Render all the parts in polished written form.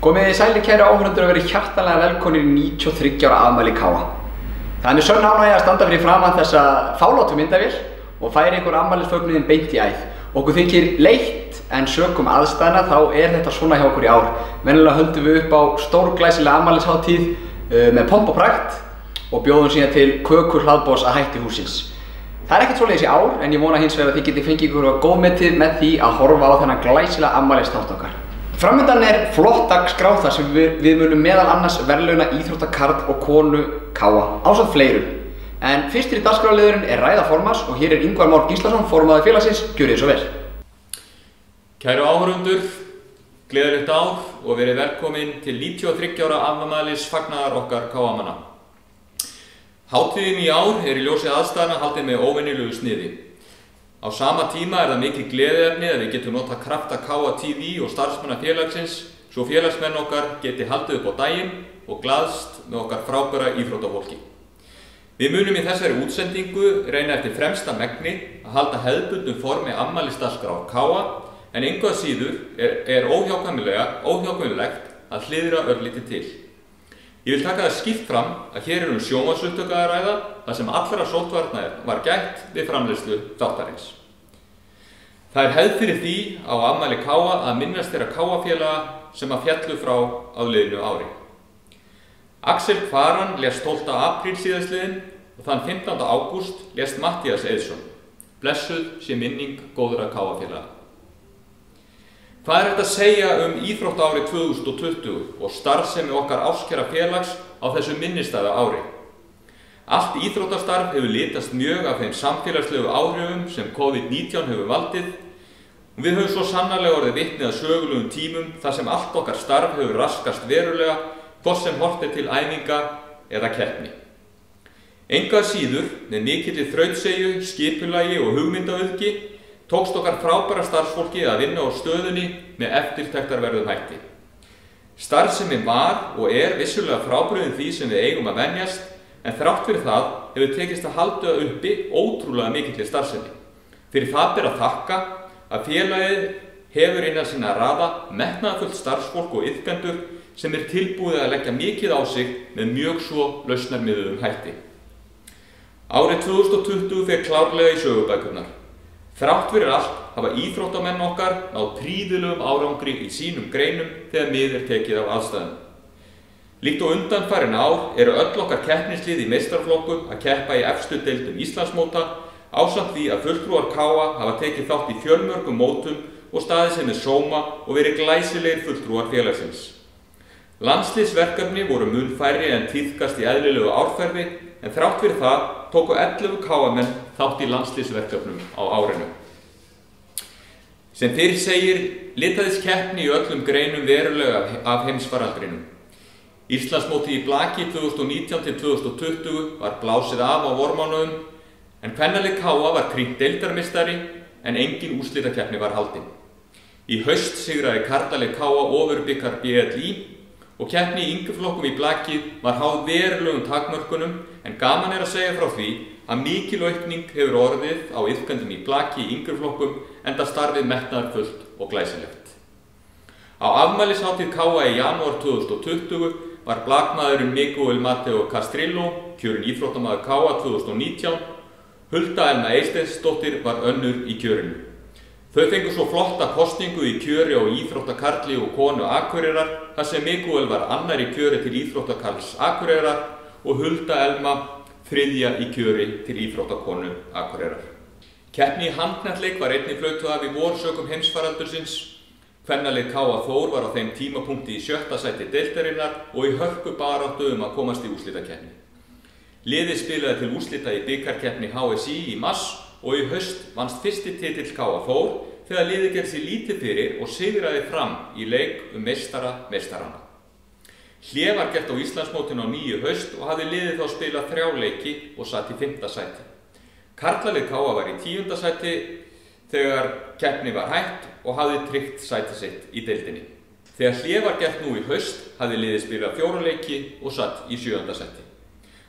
Komið sælir kæru áhorfendur og verið hjartanlega velkomnir í 93 ára afmæli KA. Það er mér sönn ánægja að standa fyrir framan þessa fálátu myndavél og færa ykkur afmælisfögnuðinn beint í æð. Okkur þykir leitt en sökum aðstæðna þá er þetta svona hjá okkur í ár. Venjulega höldum við upp á stórglæsilega afmælishátíð með pomp og prakt og bjóðum síðan til kökur-hlaðborðs að hætti hússins. Það er ekkert svoleiðis í ár en ég vona hins vegar að þið getið fengið ykkur góðmetið með því að horfa á þennan glæsilega afmælisþátt okkar. Framundan er flott dagskrá þar sem við munum meðal annars verðlauna íþróttakarl og konu KA ásamt fleirum. En fyrstur í dagskráliðurinn er ræða formanns og hér er Ingvar Már Gíslason, formaður félagsins. Gjörið svo vel. Kæru áhorfendur, gleðilegt ár og verið velkomin til 93 ára afmælis fagnaðar okkar KA-manna. Hátíðin í ár er í ljósi aðstæðna haldið með óvenjulegu sniði. Á sama tíma er það mikið gleðiefni að við getum notað krafta KA TV og starfsmanna félagsins svo félagsmenn okkar geti haldið upp á daginn og glaðst með okkar frábæra íþróttafólki. Við munum í þessari útsendingu reyna eftir fremsta megni að halda hefðbundnu formi afmælisdagskrár KA en engu að síður er óhjákvæmilegt að hliðra örlítið til. Ég vil taka það skýrt fram að hér er sjónvarpsupptöku að ræða þar sem allra sóttvarna var gætt við framleiðslu þáttarins. Það er hefð fyrir því á afmæli KA að minnast þeirra KA-félaga sem að féllu frá á liðnu ári. Axel Kvaran lést 12. apríl síðastliðinn og þann 15. ágúst lést Matthías Eiðsson. Blessuð sé minning góðra KA-félaga. Hvað er þetta að segja íþróttaárið 2020 og starfsemi okkar ástkæra félags á þessu minnisstæða ári? Allt íþróttastarf hefur litast mjög af þeim samfélagslegu áhrifum sem COVID-19 hefur valdið og við höfum svo sannarlega orðið vitni að sögulegum tímum þar sem allt okkar starf hefur raskast verulega, hvort sem horft til æfinga eða keppni. Engu að síður, með mikilli þrautseigju, skipulagi og hugmyndaauðgi, tókst okkar frábæra starfsfólki að vinna á stöðunni með eftirtektarverðum hætti. Starfsemi var og er vissulega frábrugðin því sem við eigum að venjast, en þrátt fyrir það hefur tekist að halda uppi ótrúlega mikilli starfsemi. Fyrir það ber að þakka að félagið hefur innan sinna raða metnaðarfullt starfsfólk og iðkendur sem er tilbúið að leggja mikið á sig með mjög svo lausnarmiðuðum hætti. Árið 2020 fer klárlega í sögubækurnar. Þrátt fyrir allt hafa íþróttamenn okkar náð prýðilegum árangri í sínum greinum þegar mið er tekið af aðstæðum. Líkt og undanfarin ár eru öll okkar keppnislið í meistaraflokkum að keppa í efstu deildum Íslandsmóta ásamt því að fulltrúar KA hafa tekið þátt í fjölmörgum mótum og staðið sig með sóma og verið glæsilegir fulltrúar félagsins. Landsliðsverkefni voru mun færri en tíðkast í eðlilegu árferði en þrátt fyrir það tóku 11 KA-menn þátt í landsliðsverkefnum á árinu. Sem fyrr segir, litaðist keppni í öllum greinum verulega af heimsfaraldrinum. Íslandsmótið í blaki 2019-2020 var blásið af á vormánuðum, en kvennalið KA var krýnt deildarmeistari en engin úrslitakeppni var haldin. Í haust sigraði karlalið KA ofurbikar BLI og keppni í yngreflokkum í blaki var háð verulegum takmörkunum en gaman er að segja frá því að mikil aukning hefur orðið á iðkendum í blaki í yngreflokkum enda starfið metnaðarfullt og glæsilegt. Á afmælishátíð KA í janúar 2020 var blakmaðurinn Miguel Mateo Castrillo kjörinn íþróttamaður KA 2019, Hulda Elna Eysteinsdóttir var önnur í kjörinu. Þau fengu svo flotta kosningu í kjöri á íþróttakarli og konu Akureyrar þar sem Miguel var annar í kjöri til íþróttakarls Akureyrar og Hulda Elma þriðja í kjöri til íþróttakonu Akureyrar. Keppni í handknattleik var einnig flautað af í vor sökum heimsfaraldursins. Kvennalið KA Þór var á þeim tímapunkti í 7. sæti deildarinnar og í hörku baráttu að komast í úrslitakeppni. Liðið spilaði til úrslita í bikarkeppni HSI í mars og í haust vannst fyrsti titill KA Þór þegar liðið gerði sig lítið fyrir og sigraði fram í leik meistara meistarana. Hlé var gert á Íslandsmótinu á nýju haust og hafði liðið þá spilað 3 leiki og satt í 5. sæti. Karlalið KA var í 10. sæti þegar keppni var hætt og hafði tryggt sæti sitt í deildinni. Þegar hlé var gert nú í haust hafði liðið spilað 4 leiki og satt í 7. sæti.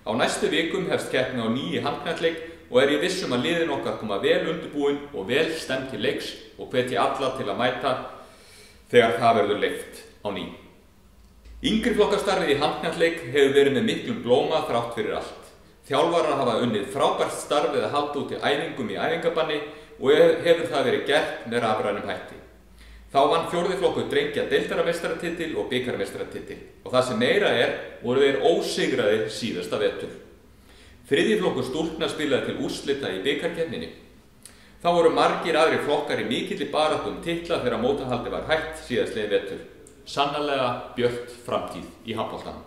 Á næstu vikum hefst keppni á nýju handknattleik og er ég viss að liðin okkar koma vel undirbúin og vel stemmt til leiks og hvetji alla til að mæta þegar það verður leyft á ný. Yngri flokkastarfið í handknattleik hefur verið með miklum blóma þrátt fyrir allt. Þjálfarar hafa unnið frábært starf við að halda út í æfingum í æfingabanni og hefur það verið gert með rafrænum hætti. Þá vann 4. flokkur drengja deildarmeistaratitil og bikarmeistaratitil og það sem meira voru þeir ósigraðir síðasta vetur. 3. flokkur stúlkna spilaði til úrslita í bikarkeppninni. Þá voru margir aðrir flokkar í mikilli baráttu um titla þegar mótahaldi var hætt síðastliðinn vetur. Sannarlega björt framtíð í handboltanum.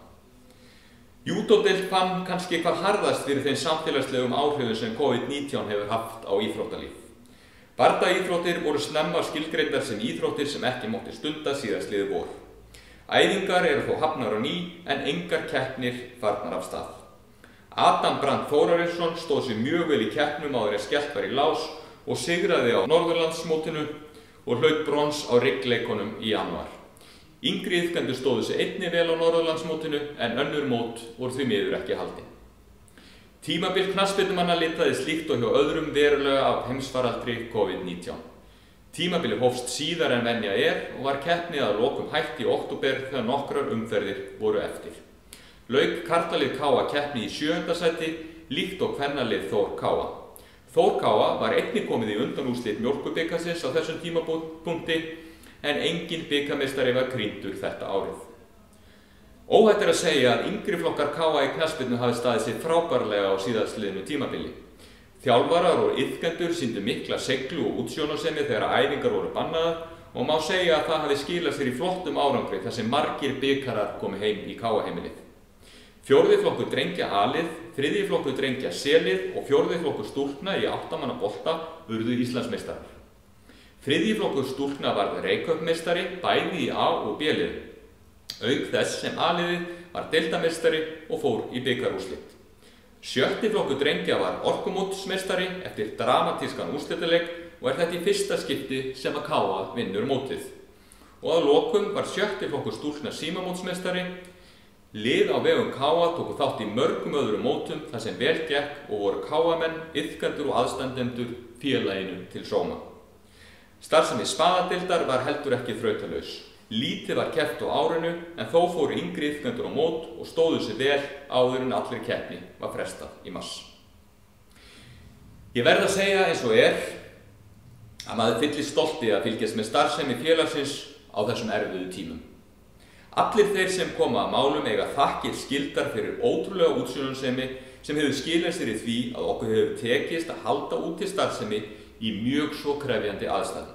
Júdódeild fann kannski hvað harðast fyrir þeim samfélagslegum áhrifum sem COVID-19 hefur haft á íþróttalíf. Bardaíþróttir voru snemma skilgreindar sem íþróttir sem ekki mátti stunda síðastliðið vor. Æfingar eru þó hafnar á ný en engar keppnir farnar af stað. Adam Brand Þórarinsson stóð sér mjög vel í keppnum áður en skellt var í lás og sigraði á Norðurlandsmótinu og hlaut brons á riggleikunum í janúar. Yngri iðkendur stóðu sig einnig vel á Norðurlandsmótinu en önnur mót voru því miður ekki haldin. Tímabil knattspyrnumanna litaði slíkt og hjá öðrum verulega af heimsfaraldri COVID-19. Tímabili hófst síðar en venja og var keppni að lokum hætt í október þegar nokkrar umferðir voru eftir. Lauk karlalið KA keppni í 7. sæti líkt og kvennalið Þór KA. Þór KA var einnig komið í undanúrslit Mjólkurbikarsins á þessum tímapunkti en engin bikarmeistari var krýndur þetta árið. Óhætt að segja að yngri flokkar KA í knattspyrnu hafi staðið sig frábærlega á síðastliðnu tímabili. Þjálfarar og iðkendur sýndu mikla seiglu og útsjónarsemi þegar æfingar voru bannaðar og má segja að það hafi skilað sér í flottum árangri þar sem margir bikarar komu heim í KA heimilið. 4. flokkur drengja A-lið, 3. flokkur drengja C-lið og 4. flokkur stúlkna í 8 manna bolta urðu Íslandsmeistarar. 3. flokkur stúlkna varð Reykjavíkurmeistari bæði í A- og B-lið, auk þess sem A-liðið var deildarmeistari og fór í bikarúrslit. 7. flokkur drengja var Orkumótsmeistari eftir dramatískan úrslitaleik og þetta í fyrsta skipti sem að KA vinnur mótið. Og að lokum var 7. flokkur stúlkna símamótsmeistari. Lið á vegum KA tóku þátt í mörgum öðrum mótum þar sem vel gekk og voru KA-menn, iðkendur og aðstandendur félaginu til sóma. Starfsemi spaðadeildar var heldur ekki þrautalaus. Lítið var keppt á árinu en þó fóru yngri iðkendur á mót og stóðu sig vel áður en allir keppni var frestað í mars. Ég verð að segja eins og að maður fyllist stolti að fylgjast með starfsemi félagsins á þessum erfiðu tímum. Allir þeir sem koma að málum eiga þakkir skildar fyrir ótrúlega útsjónarsemi sem hefur skilað sér í því að okkur hefur tekist að halda úti starfsemi í mjög svo krefjandi aðstæðum.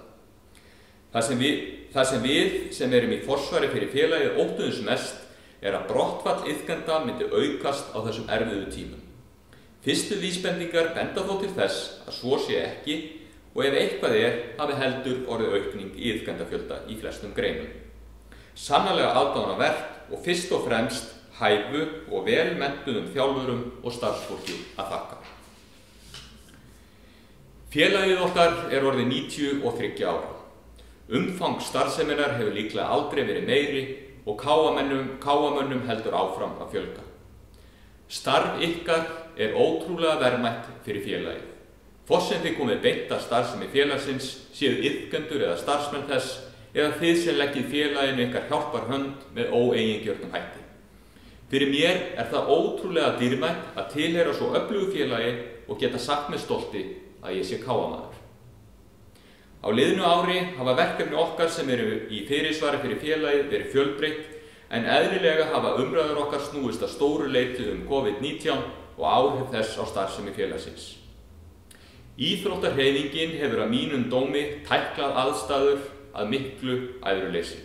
Það sem við sem erum í forsvari fyrir félagið óttuðumst mest að brottfall iðkenda myndi aukast á þessum erfiðu tímum. Fyrstu vísbendingar benda þó til þess að svo sé ekki og ef eitthvað hafi heldur orðið aukning í iðkendafjölda í flestum greinum. Sannarlega aðdáunarvert og fyrst og fremst hæfu og vel menntuðum þjálfurum og starfsfólki að þakka. Félagið okkar orðið 93 ára. Umfang starfseminnar hefur líklega aldrei verið meiri og KA-mönnum heldur áfram að fjölga. Starf ykkar ótrúlega verðmætt fyrir félagið. Hvort sem þið komið beint að starfsemi félagsins séu iðkendur eða starfsmenn þess eða þið sem leggið félaginu ykkar hjálpar hönd með óeigingjörnum hætti. Fyrir mér það ótrúlega dýrmætt að tilheyra svo öflugu félagi og geta sagt með stolti að ég sé KA-maður. Á liðnu ári hafa verkefni okkar sem eru í fyrirsvari fyrir félagið verið fjölbreytt en eðlilega hafa umræður okkar snúist að stóru leyti COVID-19 og áhrif þess á starfsemi félagsins. Íþróttahreyfingin hefur að mínum dómi tæklað aðstæður að miklu æðruleysi.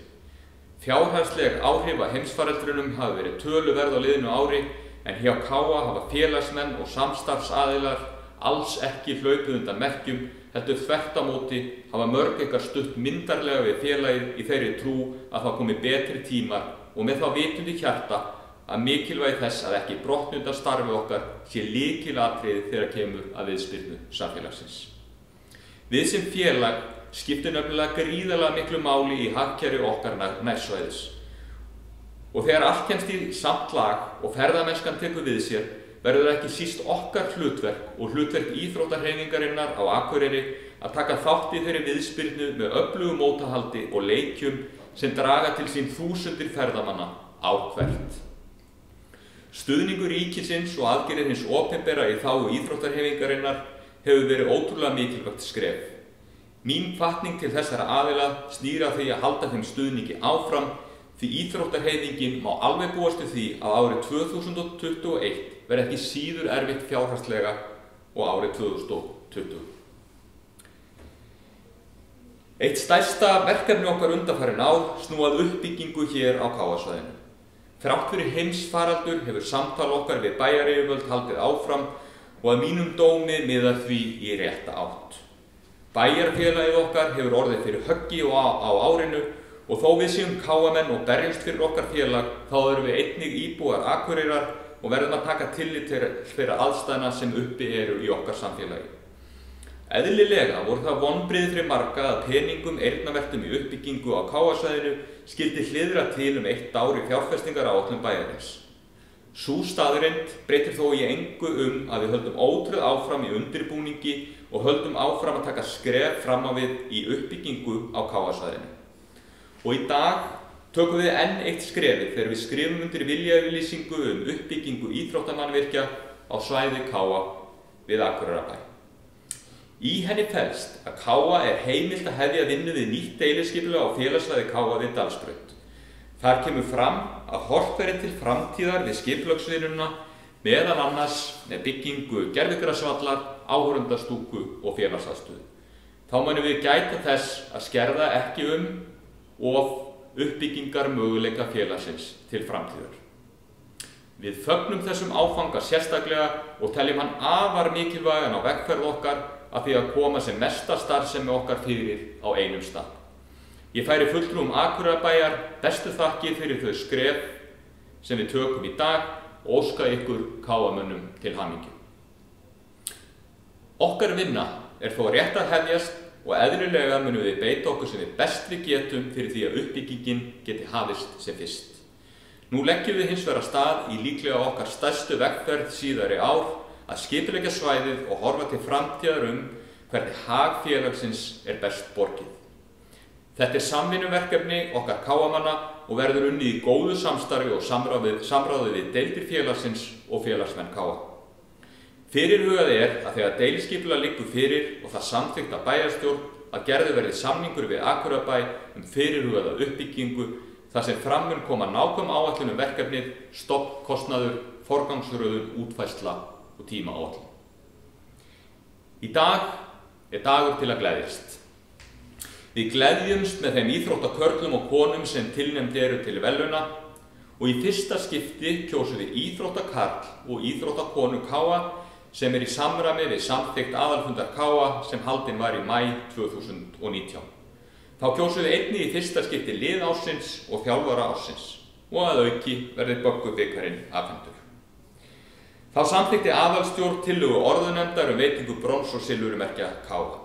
Fjárhagsleg áhrif af heimsfaraldrinum hafa verið töluverð á liðnu ári en hjá KA hafa félagsmenn og samstarfsaðilar alls ekki hlaupið undan merkjum heldur þvert á móti hafa mörg ykkar stutt myndarlega við félagið í þeirri trú að það komi betri tímar og með þá vitund í hjarta að mikilvægi þess að ekki brotnunda starfi okkar sé lykilatriði þegar kemur að viðspyrnu samfélagsins. Við sem félag skiptir nefnilega gríðarlega miklu máli í hagkerfi okkar nærsvæðis. Og þegar allt kemst í samt lag og ferðamennskan tekur við sér, verður ekki síst okkar hlutverk og hlutverk íþróttahreyfingarinnar á Akureyri að taka þátt í þeirri viðspyrnu með öflugu mótahaldi og leikjum sem draga til sín þúsundir ferðamanna ár hvert. Stuðningur ríkisins og aðgerðir hins opinbera í þágu íþróttahreyfingarinnar hefur verið ótrúlega mikilvægt skref. Mín hvatning til þessara aðila snýr að því að halda þeim stuðningi áfram, því íþróttahreyfingin má alveg búast við því að árið 2021 verði ekki síður erfitt fjárhagslega og árið 2020. Eitt stærsta verkefni okkar undanfarin ár snúað uppbyggingu hér á KA-svæðinu. Þrátt fyrir heimsfaraldur hefur samtal okkar við bæjaryfirvöld haldið áfram og að mínum dómi miðar því í rétta átt. Bæjarfélagið okkar hefur orðið fyrir höggi á árinu og þó við séum KA-menn og berjumst fyrir okkar félag, þá erum við einnig íbúar Akureyrar og verðum að taka tillit til þeirra aðstæðna sem uppi eru í okkar samfélagi. Eðlilega voru það vonbrigði fyrir marga að peningum eyrnaveltum í uppbyggingu á KA-svæðinu skyldi hliðra til 1 ár í fjárfestingaráætlun bæjarins. Sú staðreynd breytir þó í engu að við höldum ótröð áfram í undirbúningi og höldum áfram að taka skref fram á við í uppbyggingu á KA-svæðinu. Og í dag tökum við enn eitt skrefið þegar við skrifum undir viljayfirlýsingu uppbyggingu íþróttamannvirkja á svæði KA við Akureyrarbæ. Í henni felst að KA heimilt að hefja vinnu við nýtt deiliskipulag á félagssvæði KA við Dalsbraut. Þar kemur fram að horft verði til framtíðar við skipulagsvinnuna, meðal annars með byggingu gervigrasvallar, áhorfendastúku og félagsaðstöðu. Þá munum við gæta þess að skerða ekki of uppbyggingar möguleika félagsins til framtíðar. Við fögnum þessum áfanga sérstaklega og teljum hann afar mikilvægan á vegferð okkar að því að koma sem mesta starfsemi okkar fyrir á einum stað. Ég færi fulltrúum Akureyrarbæjar bestu þakkir fyrir þau skref sem við tökum í dag og óska ykkur KA-mönnum til hamingju. Okkar vinna þó rétt að hefjast og eðlilega munum við beita okkur sem við best við getum fyrir því að uppbyggingin geti hafist sem fyrst. Nú leggjum við hins vegar af stað í líklega okkar stærstu vegferð síðari ár að skipuleggja svæðið og horfa til framtíðar hvernig hag félagsins best borgið. Þetta samvinnuverkefni okkar KA-manna og verður unnið í góðu samstarfi og samráði við deildir félagsins og félagsmenn KA. Fyrirhugað að þegar deiliskipulag liggur fyrir og það samþykkt af bæjarstjórn að gerður verði samningur við Akureyrarbæ fyrirhugaða uppbyggingu þar sem fram mun koma nákvæm áætlun verkefnið, stofnkostnaður, forgangsröðun, útfærsla og tímaáætlun. Í dag dagur til að gleðjast. Við gleðjumst með þeim íþróttakörlum og konum sem tilnefnd eru til verðlauna og í fyrsta skipti kjósum við íþróttakarl og íþróttakonu KA sem í samræmi við samþykkt aðalfundar KA sem haldinn var í maí 2019. Þá kjósum við einnig í fyrsta skipti lið ársins og þjálfara ársins og að auki verði Böggubikarinn afhentur. Þá samþykkti aðalstjórn tillögu orðunefndar veitingu brons- og silfurmerkja KA.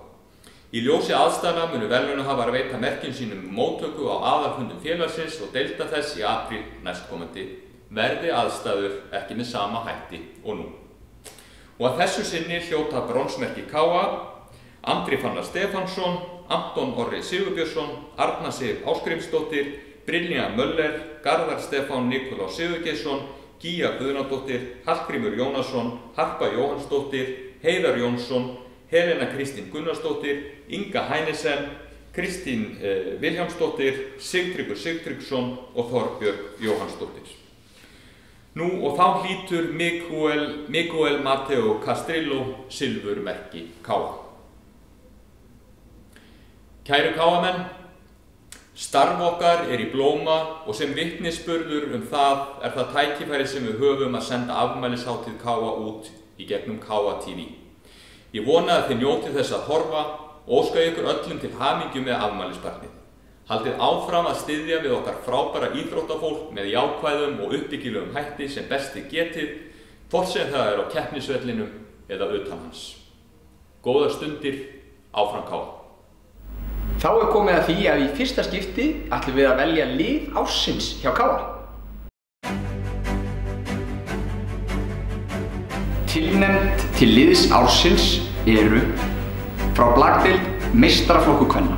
Í ljósi aðstæðna munu verðlaunahafar veita merkin sínum móttöku á aðalfundum félagsins og deilda þess í apríl næstkomandi verði aðstæður ekki með sama hætti og nú. Og að þessu sinni hljóta bronsmerki KA Andri Fannar Stefánsson, Anton Orri Sigurbjörnsson, Arna Sif Ásgrímsdóttir, Brynja Möller, Garðar Stefán Nikulás Sigurgeirsson, Gíja Guðnadóttir, Hallgrímur Jónasson, Harpa Jóhannsdóttir, Heiðar Jónsson, Helena Kristín Gunnarsdóttir, Inga Hænesen, Kristín Vilhjálmsdóttir, Sigtryggur Sigtryggsson og Þorbjörg Jóhannsdóttir. Nú og þá hlýtur Miguel Mateo Castrillo silfurmerki KA. Kæru KA-menn, starf okkar í blóma og sem vitnisburður það tækifæri sem við höfum að senda afmælishátíð KA út í gegnum KA TV. Ég vona að þið njótið þess að horfa og óska ykkur öllum til hamingju með afmælisbarnið. Haldið áfram að styðja við okkar frábæra íþróttafólk með jákvæðum og uppbyggilegum hætti sem best þið getið, hvort sem það á keppnisvellinum eða utan hans. Góðar stundir, áfram KA. Þá komið að því að í fyrsta skipti ætlum við að velja lið ársins hjá KA. Tilnefnd til liðs ársins eru frá blakdeild meistaraflokkur kvenna,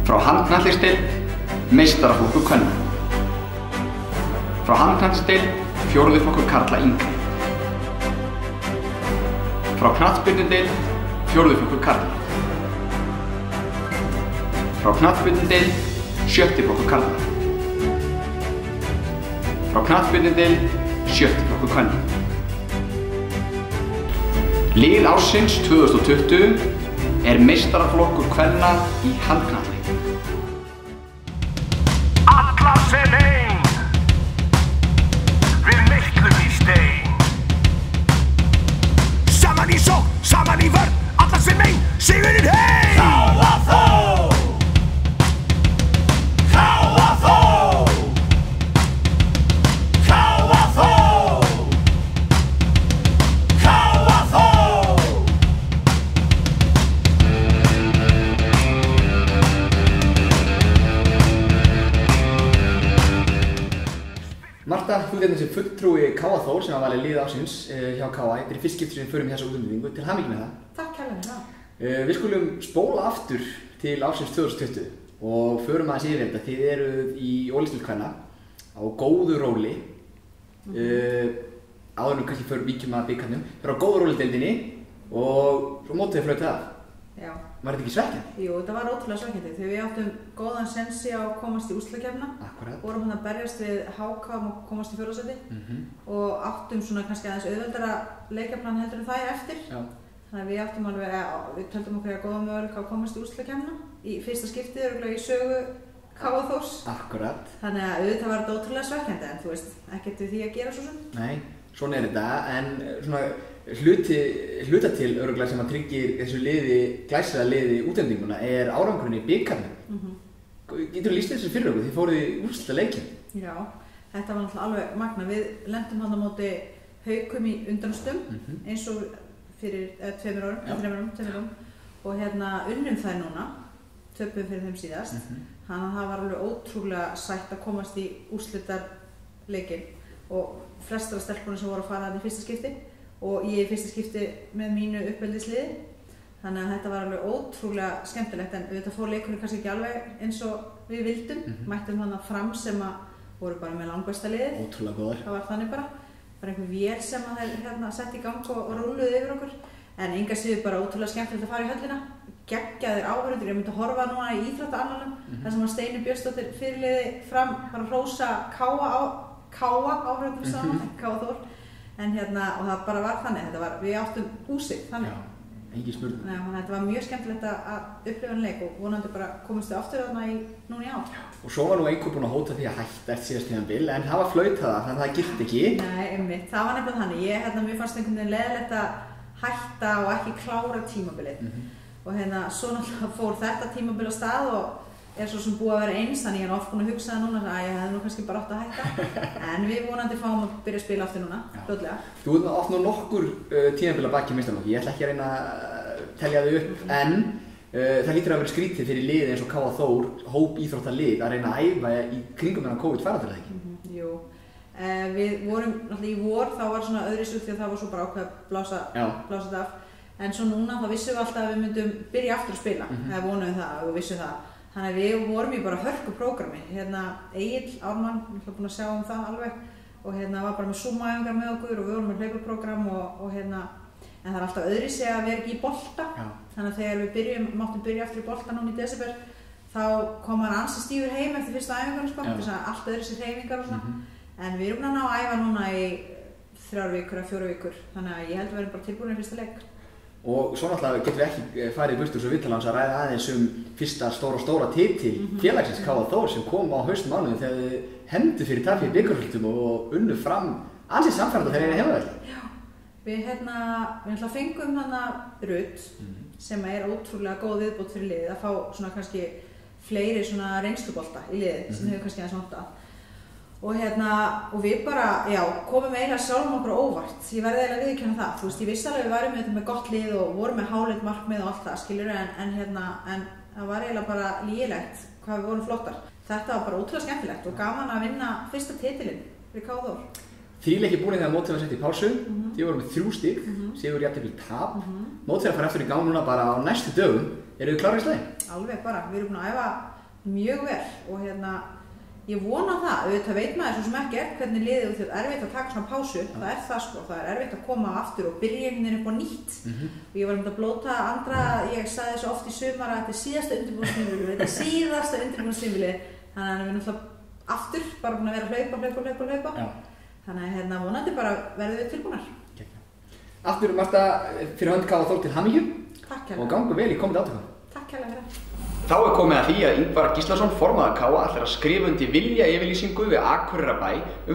frá handknattleiksdeild meistaraflokkur kvenna, Frá handknattspyrnudeild, 4. flokkur karla yngri. Frá knattspyrnudeild, 4. flokkur karla. Frá knattspyrnudeild, 7. flokkur karla. Frá knattspyrnudeild, 7. flokkur kvenna. Lið ársins 2020 meistaraflokkur kvenna í handknattleik. Alla sem ein, við meitlum í stein. Saman í sókn, saman í vörn, alla sem ein, sigurinn heim. KFO! KFO! KFO! KFO! Marta, þú ert þessi fulltrúi Káa Þór sem var valið lið ársins hjá Káa. Þetta er fyrst skipti sem við förum í þessa útsendingu. Til hamingju með það. Takk kærlega fyrir það. Við skulum spóla aftur til ársins 2020 og förum aðeins yfir þetta. Þið eruð í ólistdeild kvenna á góðu róli. Áður en kannski förum víkjum að bikarnum. Þið eru á góðu róli deildinni og svo mótið flautið af. Já. Var þetta ekki svekkjandi? Jú, þetta var ótrúlega svekkjandi þegar við áttum góðan sensi á að komast í úrslitakeppnina. Akkúrat. Vorum hann að berjast við HK um að komast í 4. sæti og áttum svona kannski aðeins auðveldara leikjaplan heldur en það eftir. Já. Þannig að við áttum alveg við töldum okkur að góða möguleika að komast í úrslitakeppnina í fyrsta skiptið örugglega í sögu Káa Þórs. Akkúrat. Þannig að auðvitað var þetta ótrúlega svekkjandi en þú veist, ekkert við því að gera svo sem. Nei, svona er þetta en svona hluta til örugglega sem að tryggir þessu liði, glæsilega liði útlendinguna er árangurinn í bikarnum. Geturðu lýst þessu fyrir okkur? Þið fóruð í úrslitaleikinn. Já, þetta var náttúrulega alveg magna. Við lendum hann á móti Haukum í undanúrslitum eins og fyrir 2 árum og unnum þær núna, töpum fyrir þeim síðast. Þannig að það var alveg ótrúlega sætt að komast í úrslitaleikinn og flestar af stelpunum sem voru að fara þarna í fyrsta skipti og ég í fyrsta skipti með mínu uppeldisliði. Þannig að þetta var alveg ótrúlega skemmtilegt en þetta fór leikurinn kannski ekki alveg eins og við vildum. Mættum þannig fram sem að voru bara með langbesta liðið. Ótrúlega góðar. Það var þannig bara einhver vél sem að þeir sett í gang og rúluðu yfir okkur. En enga síður bara ótrúlega skemmtilegt að fara í höllina. Geggjaðir áhorfendur, ég myndi að horfa núna í íþróttaannálum þar sem að Steini Björnsdóttir fyrirliði fram bara hrósa Káa áhorfendum saman, Káa Þór. En og það bara var þannig, við áttum húsið þannig. Já, engin spurning. Þannig að þetta var mjög skemmtilegt að upplifa hann leik og vonandi bara komist þau aftur þarna núna í ár. Og svo var nú einhver búinn að hóta því að hætta eftir síðast tímabil en það var flautað þannig að það gilti ekki. Nei, einmitt, það var nefnilega þannig. Mér fannst einhvern veginn leiðilegt að hætta og ekki klára tímabilið. Og svo náttúrulega fór þetta tímabil á stað og er svo sem búið að vera eins, þannig ég er oft búin að hugsa það núna að ég hefði nú kannski bara átt að hætta. En við vonandi fáum að byrja að spila aftur núna, fljótlega. Þú ert oft nú nokkur tímabil að baki meistaraflokki. Ég ætla ekki að reyna að telja þau upp en það lítur að vera skrítið fyrir lið eins og Káa Þór, hóp íþróttalið, að reyna að æfa í kringum þennan COVID-faraldur eða ekki? Jú. Við vorum náttúrulega í vor, þá var svona öðruvísi því að það var svo bara ákveð að blása þetta af. En svo núna þá vissum við alltaf að við myndum byrja aftur að spila, eða vonuðum það og vissum það. Þannig að við vorum í bara hörku prógrami. Egill Ármann, ég ætla búin að sjá það alveg og var bara með Zoom-æfingar með okkur og við vorum með hlaupaprógram en það er alltaf öðruvísi að vera ekki í bolta. Þannig að þegar við máttum byrja aftur í bolta núna í desember þá kom hann ansi stífur heim eftir fyrsta æfingarna þess að allt öðruvísi hreyfingar og svona. En við erum búin að ná að æfa núna í 3 vikur eða 4 vikur þannig að ég held að við erum bara tilbúin í fyrsta leik. Og svo náttúrulega getum við ekki farið í burtu svo viðtalans að ræða aðeins fyrsta stóra titil félagsins Káa Þór sem kom á haustmánuðum þegar þið hendu fyrir tapi í bikarúrslitum og unnu fram ansið samfæranda þegar þeir eru heimavelli. Já, við fengum Rut sem er ótrúlega góð viðbót fyrir liðið að fá svona kannski fleiri svona reynslubolta í liðið sem hefur kannski aðeins vantað. Og við bara, komum eiginlega sjálfum okkur óvart. Ég verði eiginlega viðurkenna það. Þú veist, ég vissi alveg við værum með gott lið og vorum með háleit markmið og allt það, skilurðu, en það var eiginlega bara lygilegt hvað við vorum flottar. Þetta var bara ótrúlega skemmtilegt og gaman að vinna fyrsta titilinn fyrir Káa Þór. 3 leikir búin þegar mótið var sett í pásu. Þið voru með 3 stig, sigur jafntefli tap. Mótið fara aftur í gang núna bara á næstu dögum. Eru þið klárir í slaginn? Alveg bara, við erum búin að æfa mjög vel og Ég vona það, auðvitað veit maður svo sem ekkert hvernig liðið og þetta er erfitt að taka svona pásu, það er það sko, það er erfitt að koma aftur og byrja einhvern veginn upp á nýtt. Og ég var að blóta andra, ég sagði þessu oft í sumar að þetta er síðasta undirbúningstímabilið, þannig að við náttúrulega aftur bara búin að vera að hlaupa. Þannig að vonandi bara verðum við tilbúnar. Aftur Marta, fyrir hönd KA Þór til hamingju og gangu vel í komandi átökum. Takk kærlega fyrir það. Þá er komið að því að Ingvar Gíslason, formaður KA, ætlar að skrifa undir viljayfirlýsingu við Akureyrarbæ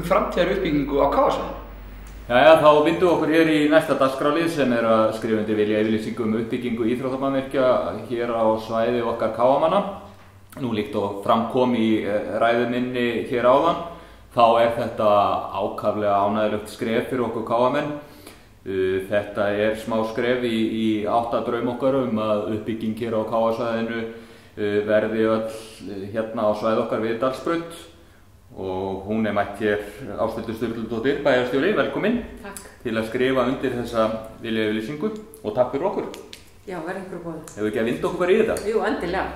framtíðaruppbyggingu á KA-svæðinu. Jæja, þá bindum okkur hér í næsta dagskrárlið sem að skrifa undir viljayfirlýsingu uppbyggingu íþróttamannvirkja hér á svæði okkar KA-manna. Nú líkt og framkom í ræðu minni hér áðan, þá er þetta ákaflega ánægjulegt skref fyrir okkur KA-menn. Þetta er smá skref í átt að draum okkar að uppbygging hér á KA-svæðinu verði öll hérna á svæði okkar við Dalsbraut og hún mætt hér Ásthildur Sturludóttir, bæjarstjóri, velkomin. Takk. Til að skrifa undir þessa viljayfirlýsingu og takk fyrir okkur. Já, verður ykkur góð. Hefur ekki að vinda okkur í þetta? Jú, endilega.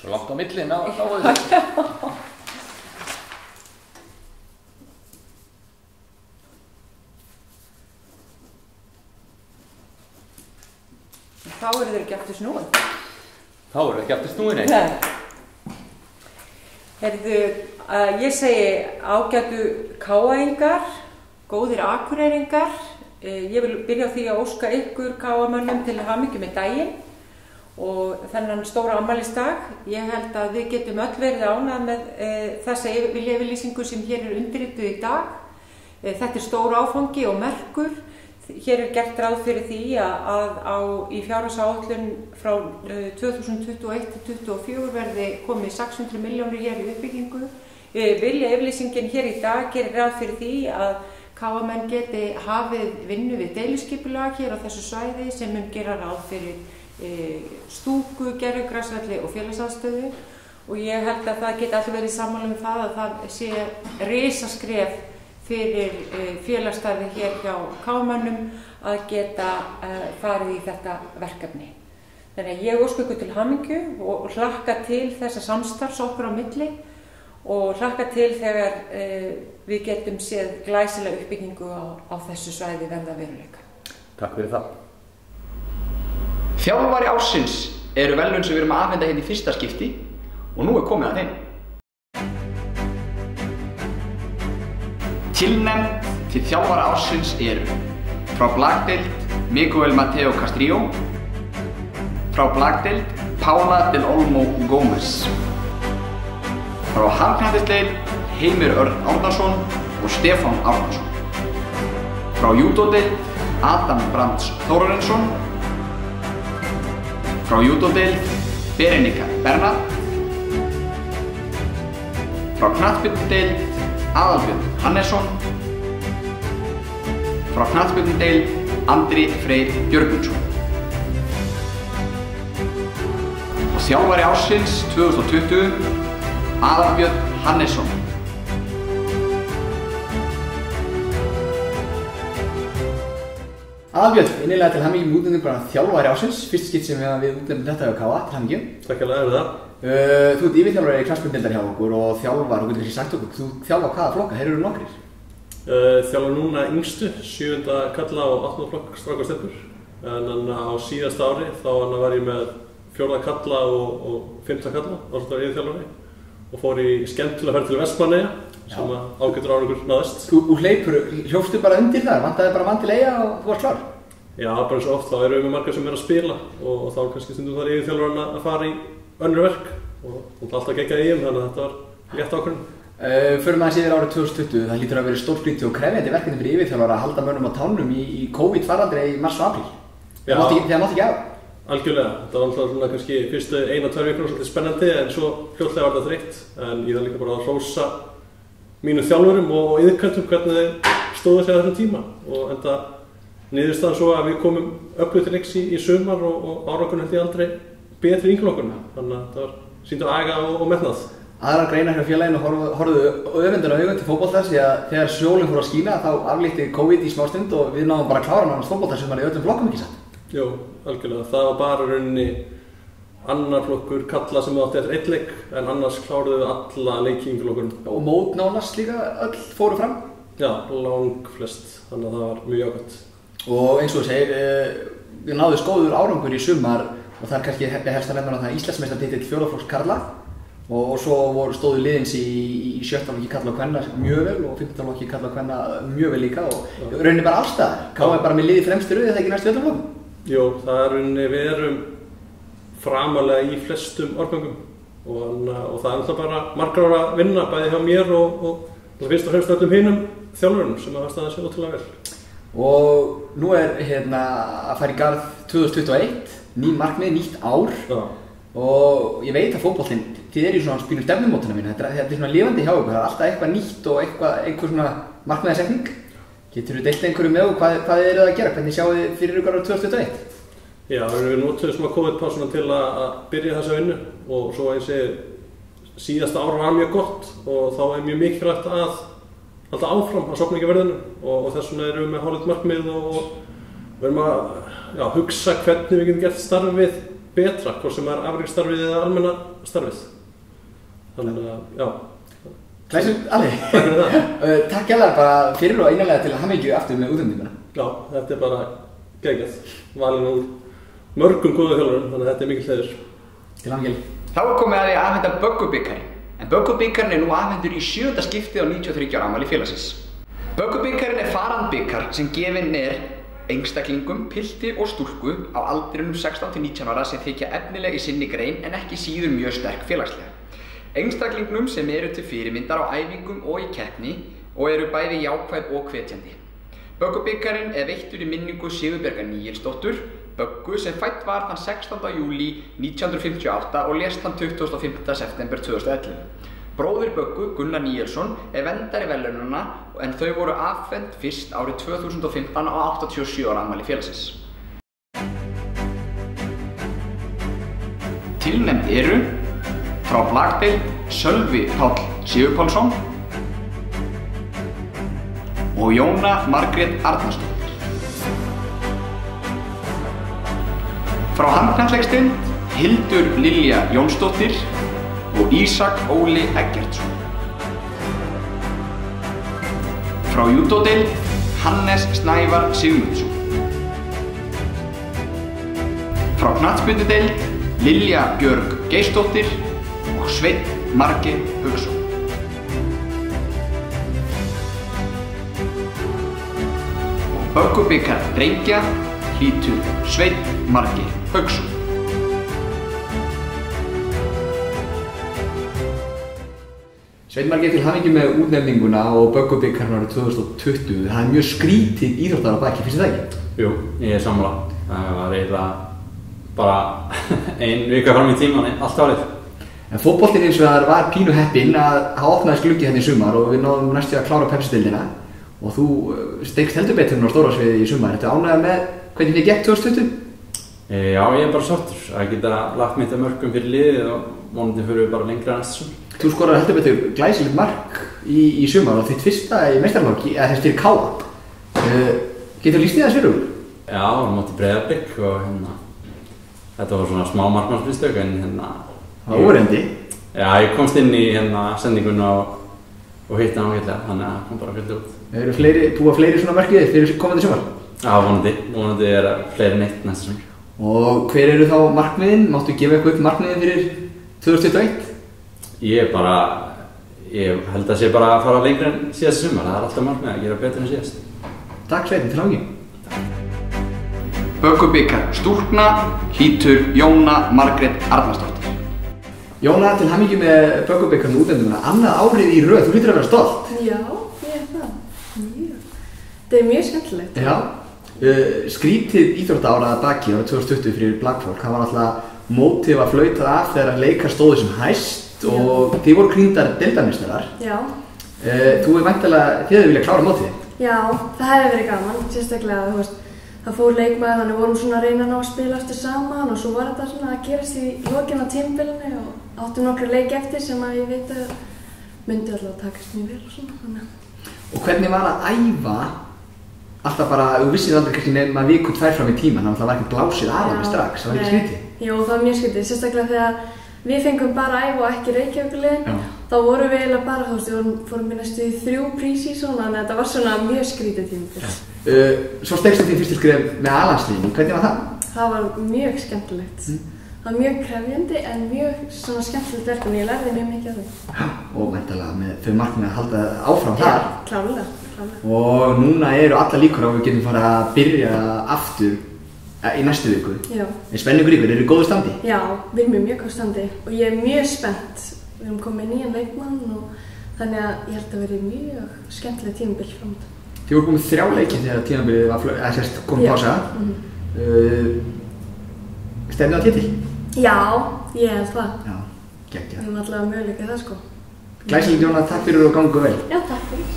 Svo langt á milli, ná þessu. Þá eru þeir ekki aftur snúin. Þá eru þeir ekki aftur snúin, nei. Nei. Heyrðu, ég segi ágætu KA-ingar, góðir Akureyringar. Ég vil byrja á því að óska ykkur KA-mönnum til hamingju með daginn og þennan stóra afmælisdag. Ég held að við getum öll verið ánægð með þessa viljayfirlýsingu sem hér er undirrituð í dag. Þetta er stór áfangi og merkur. Hér er gert ráð fyrir því að í fjárhagsáætlun frá 2021 til 2024 verði komið 600 milljónir hér í uppbyggingu. Viljayfirlýsingin hér í dag gerir ráð fyrir því að KA-menn geti hafið vinnu við deiliskipulag hér á þessu svæði sem gera ráð fyrir stúku, gervigrasvelli og félagsaðstöðu og ég held að það geti allir verið sammála það að það sé risaskref fyrir félagsstarfi hér hjá KA-mönnum að geta farið í þetta verkefni. Þannig að ég óska ykkur til hamingju og hlakka til þessa samstarfs okkur á milli og hlakka til þegar við getum séð glæsilega uppbyggingu á þessu svæði verða veruleika. Takk fyrir það. Þjálfari ársins eru verðlaun sem við erum að afhenda hérna í fyrsta skipti og nú er komið að þeim. Tilnefnd til þjálfara ársins eru frá Blagdeild Miguel Mateo Castrillo, frá Blagdeild Paula del Olmo Gómez, frá handknattleiksdeild Heimir Örn Árnason og Stefán Árnason, frá júdódeild Adam Brands Þórarinsson, frá júdódeild Berenika Bernat, frá knattspyrnudeild Aðalbjörn Hannesson, frá knattspyrnudeild Andri Freyr Björgvinsson og þjálfari ársins 2020 Aðalbjörn Hannesson. Aðalbjörn, innilega til hamingju með útnefningu bara þjálfari ársins, fyrst skipt sem við útnefnum þetta hjá KA, til hamingju. Takk alveg fyrir það. Þú ert yfirþjálfari knattspyrnudeildar hjá okkur og þjálfar, og getur kannski sagt okkur, þú þjálfar hvaða flokka, þeir eru nokkrir? Þjálfar núna yngstu, 7. kalla og 8. flokk strákar stelpur. En á síðasta ári þá var ég með 4. kalla og 5. kalla, ásamt var yfirþjálfari og fór í skemmtilega ferð til Vestmannaeyja sem ágætur árangur náðist. Þú hljópstu bara undir þar, vantaði bara mann til Eyja og þú varst klár? Já, bara eins og oft, þá erum við margar sem að spila og þá kannski stundum þar yfirþjálfarinn að fara í önnur verk og alltaf geggjað í þannig að þetta var létt ákvörðun. Förum aðeins yfir árið 2020, það hlýtur að vera stórskrýtið og krefjandi verkefni fyrir yfirþjálfara að halda mönnum á tánum í COVID-faraldri í mars og apríl. Það mátti ekki af. Algjörlega, þetta var alltaf svona kannski fyrstu 1-2 vikur svolítið spennandi en svo fljótlega var þetta þreytt en ég þarf líka bara að hrósa mínum þjálfurum og iðkendum hvernig þeir stóðu sig á þessum tíma og enda niðurstaðan svo að við komum öflugt til leiks í sumar og árangurinn held ég aldrei betri í yngri flokkunum þannig að þetta var sýnt á aga og metnað. aðrar greinar hjá félaginu horfðu öfundin á augun til fótboltans því að þegar sólinn fór að skína þá aflíkti COVID í smástund og við náðum bara að klára hann fótboltansumar í öllum flokkum ekki satt? Jú, algjörlega. Það var bara rauninni annar flokkur kalla sem átti eftir 1 leik en annars kláruðu við alla leiki í flokkurum. Og mót nánast líka öll fóru fram? Já, langflest. Þannig að það var mjög jákvæmt. Og eins og þú segir, við náðum góður árangur í sumar og það kannski helst að nefna það Íslandsmeistaratitil fjórðaflokks karla og svo stóðu liðins í 7. flokki karla og kvenna mjög vel og 15. flokki karla og kvenna mjög vel líka og rauninni bara alls staðar. K.A. bara með liði fremstu röð, er það ekki næstu öllum flokkum? Jú, það er rauninni, við erum framalega í flestum árgöngum og það er alltaf bara margar ára að vinna bæði hjá mér og fyrst og fremst öllum hinum þjálfurunum sem hafa staðið sér ótrúlega vel. Og nú er að fara í garð 2021, ný markmið, nýtt ár. Já. Og ég veit að fótboltinn, þið eru í svona spínu stefnumótuna mín, þetta er svona lifandi hjá ykkur, það er alltaf eitthvað nýtt og einhver svona markmiðasetning. Getur þú deilt einhverju með og hvað eru það að gera, hvernig sjáu þið fyrir ykkur á 2021? Já, við notuðum svona COVID-pásuna til að byrja þessa vinnu og svo að ég segi síðasta ára var mjög gott og þá er mjög mikilvægt að halda áfram að sofna ekki verðinu og þess vegna erum við með hálfleitt markmið og við erum að hugsa hvernig við getum gert starfið betra, hvort sem er afreksstarfið eða almenna starfið. Þannig að, já. Glæsilegt, Ali. Takk fyrir það. Takk hérlega bara fyrir og einanlega til hamingju aftur með útlendinguna. Já, þetta er bara geggjað. Valinn úr mörgum góða þjálfurum, þannig að þetta er mikil heiður. Til hamingju. Þá er komið að því að afhenda Böggubikarinn. En Böggubikarinn er nú afhendur í 7. skiptið á 93 ára afmæli félagsins. Böggubikarinn er farandbikar sem gefinn er einstaklingum, pilti og stúlku á aldrinum 16 til 19 ára sem þykja efnileg í sinni grein en ekki síður mjög sterk félagslega. Einstaklingnum sem eru til fyrirmyndar á æfingum og í keppni og eru bæði jákvæð og hvetjandi. Böggubikarinn er veittur í minningu Sigurbjargar Níelsdóttur, Böggu sem fædd var þann 16. júlí 1958 og lést þann 25. september 2011. Bróðir Böggu, Gunnar Níelsson, er verndari verðlaunanna en þau voru afhent fyrst árið 2015 á 87 ára afmæli félagsins. Tilnefnd eru frá Blakdeild Sölvi Páll Sigurpálsson og Jóna Margrét Arnarsdóttir. Frá handknattleiksdeild Hildur Lilja Jónsdóttir og Ísak Óli Eggertsson. Frá júdódeild Hannes Snævar Sigmundsson. Frá knattspyrnudeild Lilja Björg Geirsdóttir og Sveinn Margeir Hauksson. Og Böggubikar drengja hlýtur Sveinn Margeir Hauksson. Sveinn Margeir, til hamingju með útnefninguna og Böggubikarinn árið 2020. Það er mjög skrítið íþróttar á baki, finnst þið það ekki? Jú, ég er sammála. Það var eiginlega bara ein vika fram í tímanni, allt árið. En fótboltinn eins og það var pínu heppinn að hafa opnaðist gluggi hérna í sumar og við náðum næstu að klára Pepsi-deildina og þú steikst heldur betur á stóra sviði í sumar. Ertu ánægður með hvernig þið gekk 2020? Já, ég er bara sáttur að geta lagt mitt af mörkum fyrir liðið og vonandi fyrir við bara lengra næsta sumar. Þú skorar heldur betur glæsilegt mark í sumar og þitt fyrsta í meistaraflokki, eða þess fyrir K.A. Getur lýst þið það fyrir? Já, við móti Breiðablik og þetta var svona smá markmannsmistök en það var óreindi? Já, ég komst inn í sendingunni og hitti hann ágætlega, þannig að það kom bara fylgdi út. Eru búa fleiri svona markið fyrir komandi sumar? Já, vonandi er fleiri en eitt næsta sumar. Og hver eru þá markmiðin? Máttu gefa eitthvað upp markmiðin fyrir 2021? Ég held að sé bara að fara lengra en síðast sumar, það er alltaf markmið að gera betur en síðast. Takk Sveinn, til hamingju. Böggubikar stúlkna hlýtur Jóna Margrét Arnarsdóttir. Jóna, til hamingju með Böggubikarinn útlendinguna. Annað árið í röð, þú hlýtur að vera stolt. Já, ég er það. Mjög. Það er mjög skemmtilegt. Já. Skrítið íþróttaára að baki árið 2020 fyrir Blakfólk. Það var alltaf mótið að flautað af þegar leikar stóðu sem hæst og þið voru krýndar deildarmeistarar. Já. Þú er væntanlega, þið hefðu viljað klára mótið? Já, það hefði verið gaman, sérstaklega, það fór leikmaður, þannig vorum svona að reyna að spila eftir saman og svo var þetta svona að gerast í lokin á tímabilinu og áttum nokkra leik eftir sem að ég veit að myndi alltaf takast mjög vel og svona, þannig. Og hvernig var að æfa alltaf bara, þú vissir aldrei kannski nema viku 2 fram í tíman, þannig að það var ekki blásið af alveg strax, það var ekki skrítið? Jú, það var mjög skrítið, sérstaklega þegar við fengum bara að æfa og ekki Reykjavíkurliðin, þá vorum við eiginlega bara, þú veist, við fórum í næstu 3 pre-season, þannig að þetta var svona mjög skrítið tímabil. Svo stegstu þín fyrstu skref með A-landsliðinu, hvernig var það? Það var mjög skemmtilegt. Það var mjög krefjandi en mjög svona skemmtilegt verkefni, ég lærði mjög mikið af því. Og væntanlega með þau markmið að halda áfram þar. Já, klárlega. Og núna eru alla líkur á að við getum fara að byrja aftur í næstu viku. Já. Er spenningur ykkur? Eru í góðu standi? Já, við erum í mjög góðu standi og ég er mjög spennt. Við erum komið nýjan leikmann og þannig að ég held að verði mjög skemmtileg tímabil framöndan. Þið voru komið 3 leiki þegar tímabilið var komið pása. Stefnið á titil? Já, ég held það. Já, geggjað. Við erum allavega möguleika það sko. Glæsileg Jóna, takk fyrir og gangu vel. Já, takk fyrir.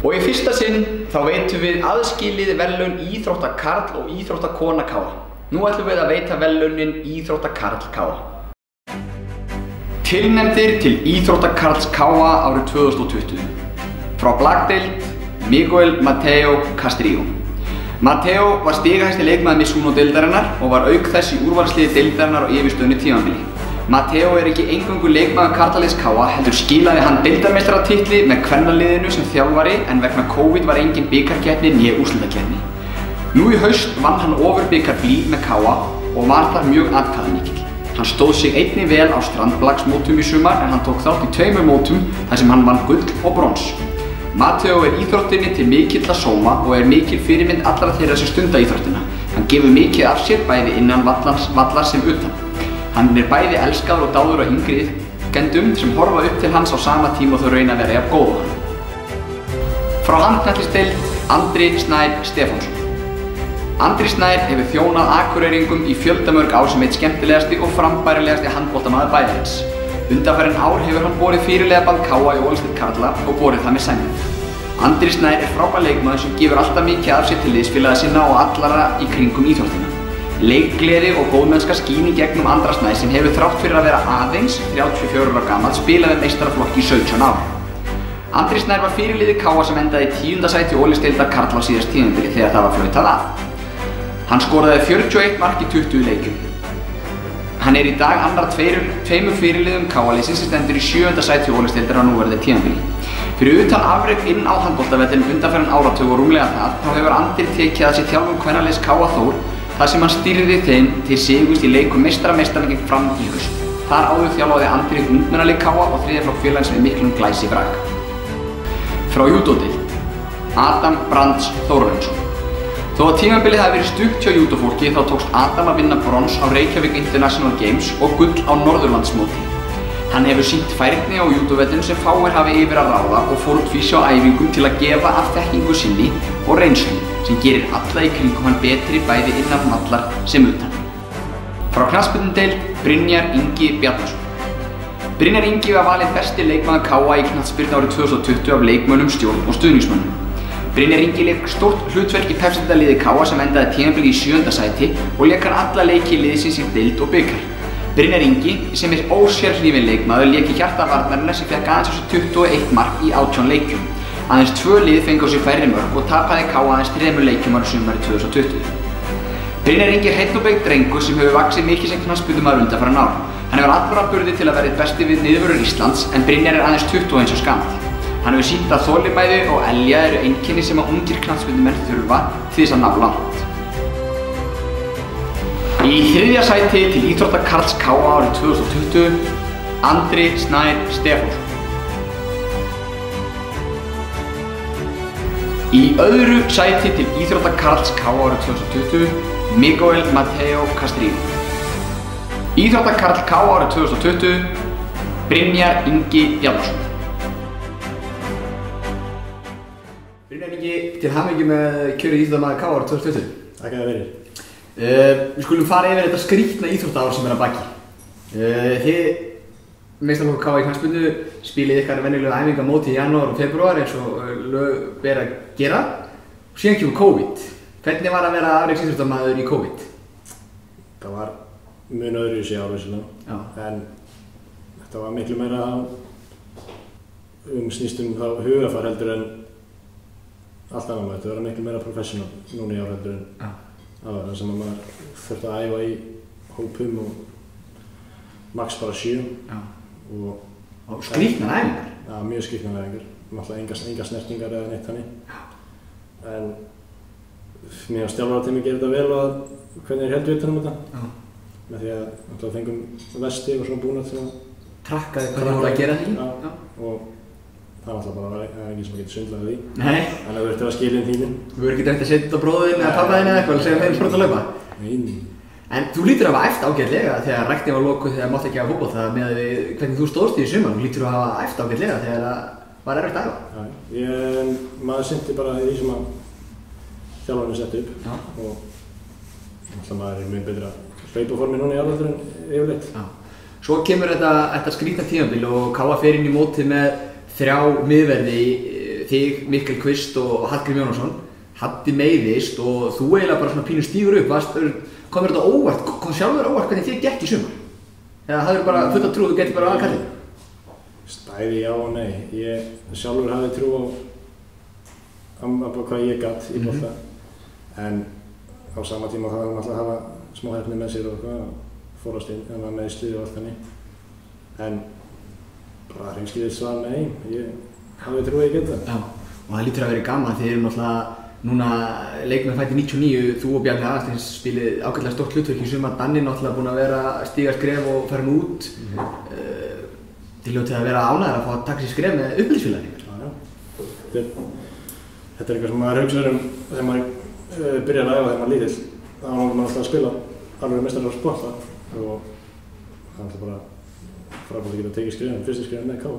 Og í fyrsta sinn þá veitum við aðskilið verðlaun íþróttakarl og íþróttakona KA. Nú ætlum við að veita verðlaunin íþróttakarl KA. Tilnefndir til íþróttakarls KA árið 2020. Frá Blagdeild, Miguel Mateo Castrillo. Mateo var stigahæsti leikmaður Mizuno-deildarinnar og var auk þess í úrvalsliði deildarinnar á yfirstöðnu tímabili. Mateo er ekki eingöngu leikmaður karlaliðs KA, heldur skilaði hann deildarmeistaratitli með kvennaliðinu sem þjálfari en vegna COVID var engin bikarkeppni né úrslitakeppni. Nú í haust vann hann ofurbikarr Blí með KA og var þar mjög atkvæðamikill. Hann stóð sig einnig vel á strandblagsmótum í sumar en hann tók þátt í 2 mótum þar sem hann vann gull og brons. Mateo er íþróttinni til mikilla sóma og er mikil fyrirmynd allra þeirra sem stunda íþróttina. Hann gefur mikið af sér bæði innan vallar sem utan. Hann er bæði elskaður og dáður á yngri iðkendum sem horfa upp til hans á sama tíma og þau reyna að vera jafn góð á hann. Frá handknattleiksdeild, Andri Snær Stefánsson. Andri Snær hefur þjónað Akureyringum í fjöldamörg ár sem eitt skemmtilegasti og frambærilegasti handboltamaður bæjarins. Undanfarin ár hefur hann borið fyrirliðaband KA í Ólafsdeild karla og borið það með sæmd. Andri Snær er frábær leikmaður sem gefur alltaf mikið af sér til liðsfélaga sinna og allara í kringum íþróttina. Leikgleði og góðmennska skín í gegnum Andra Snæ sem hefur þrátt fyrir að vera aðeins 34 ára gamall spilaði meistaraflokki í 17 ár. Andri Snær var fyrirliði KA sem endaði í 10. sæti Ólafsdeildar karla á síðast tímabili þegar það var flautað af. Hann skoraði 41 mark í 20 leikjum. Hann er í dag annar tveimur fyrirliðum KA-liðsins sem stendur í 7. sæti Ólafsdeildar á núverandi tímabili. Fyrir utan afrek inn á handboltavellinum undanfarin áratug og rúmlega það, þá hefur Andri tekið að sér þjálfun kvennaliðs KA Þór þar sem hann stýrði þeim til sigurs í leik meistarana gegn Fram í haust. Þar áður þjálfaði Andri ungmennalið KA og 3. flokk félagsins með miklum glæsibrag. Frá júdódeild, Adam Brands Þórarinsson. Þó að tímabilið hafi verið stutt hjá júdófólki þá tókst Adam að vinna brons á Reykjavík International Games og gull á Norðurlandsmóti. Hann hefur sýnt færni á júdóvellinu sem fáir hafi yfir að ráða og fór tvísjá æfingum til að gefa af þekkingu sinni og reynslu sem gerir alla í kringum hann betri bæði innan vallar sem utan. Frá knattspyrnudeild, Brynjar Ingi Bjarnason. Brynjar Ingi var valinn besti leikmaður KA í knattspyrnu árið 2020 af leikmönnum, stjórn og stuðningsmönnum. Brynjar Ingi lék stórt hlutverk í pepsildaliði KA sem endaði tímabilið í 7. sæti og lék hann alla leiki í liðsins í deild og bikar. Brynjar Ingi, sem er ósérhlífinn leikmaður, lék í hjarta varnarinnar sem fékk aðeins á sig 21 mark í 18 leikjum. Aðeins 2 lið fengu á sig færri mörk og tapaði KA aðeins 3 leikjum árið sumarið 2020. Brynjar Ingi er heill og beygg drengur sem hefur vaxið mikið sem knattspyrnumaður undanfarin ár. Hann hefur allra burði til að vera einn besti við niðurvörður Íslands en Brynjar er aðeins 21 árs gamall. Hann hefur sýnt að þolinmæði og elja eru einkenni sem að ungir knattspyrnumenn þurfa til þess að ná langt. Í 3. sæti til íþróttakarls KA árið 2020, Andri Snær Stefánsson. Í öðru sæti til íþróttakarls KA árið 2020, Miguel Mateo Castrillo. Íþróttakarl KA árið 2020, Brynjar Ingi Bjarnason. Brynjar Ingi, til hamingju með kjörið íþróttamaður KA árið 2020. Takk að það verið. Við skulum fara yfir þetta skrítna íþróttaár sem er að baki. Þið meistaraflokk KA í knattspyrnu spilið ykkar venjulega æfingamót í janúar og febrúar eins og lög ber að gera. Síðan kemur COVID. Hvernig var að vera afreksíþróttamaður í COVID? Það var mun öðruvísi ár vissulega, en þetta var miklu meira snýst þá hugafar heldur en allt annað. Þetta var miklu meira professional núna í ár heldur en það sem að maður þurfti að æfa í hópum og max bara 7 og skrýtnar æfingar? Já, mjög skrýtnar æfingar, náttúrulega enga snertingar eða neitt þannig, en mér og stjálfarateymið gerir þetta vel og hvernig þeir heldur utan þetta með því að fengum vesti og svona búnað til að trakkaði hvað þið voru að gera því? Og það er alltaf bara enginn sem getur svindlað því. Nei. En það verður til að skilja tíminn. Þú verður ekki eftir að setja á bróðin eða pappaðinn eða eitthvað og segja þeim hvort að laupa? Nei. En þú lítur að hafa æft ágætlega þegar ræktin var lokuð þegar mátti ekki hafa fótbolta með hvernig þú stóðst í sumar. Þú lítur að hafa æft ágætlega þegar það var erfitt að æfa. Maður sinnti bara því sem að þjálfarinn setti upp og alltaf maður er mjög betra hlaupaformi núna í alvöldur en yfirleitt. Svo kemur þetta skrýtna tímabil og KA fer inn í mótið með 3 miðverði, þig, Mikkel Kvist og Hallgrímur Jónasson. Haddi meiðist og þú eiginlega bara svona pínu stígur upp. Komur þetta óvart, kom sjálfur óvart hvernig þér gekk í sumar? Eða hafðir bara fullt af trú og þú getur bara aðkallið? Stæði já og nei. Ég sjálfur hafði trú á hvað ég gat í bolta. En á sama tíma það var hann alltaf að hafa smá hefni með sér og eitthvað, fórast inn, en var meðsli og allt þannig. En bara hreinskilið svar nei, ég hafði trú að ég geta. Já, og það lítur að vera gaman þegar þið náttúrulega núna leikmenn fæddir 99, þú og Bjarni Aðarsteins spilið ágætlega stórt hlutverk í sumar. Danni náttúrulega búinn að vera að stíga skref og fara hann út. Þið hljótið að vera ánægðir að fá að taka sér skref með uppeldisfélagarnir. Já. Þetta eitthvað sem maður hugsaður þegar maður byrjar að æfa þegar maður lítill. Þá langar maður alltaf að spila alveg meistarar á sporta og það er alltaf bara frábært að geta tekið skrefin, fyrstu skrefin með KA.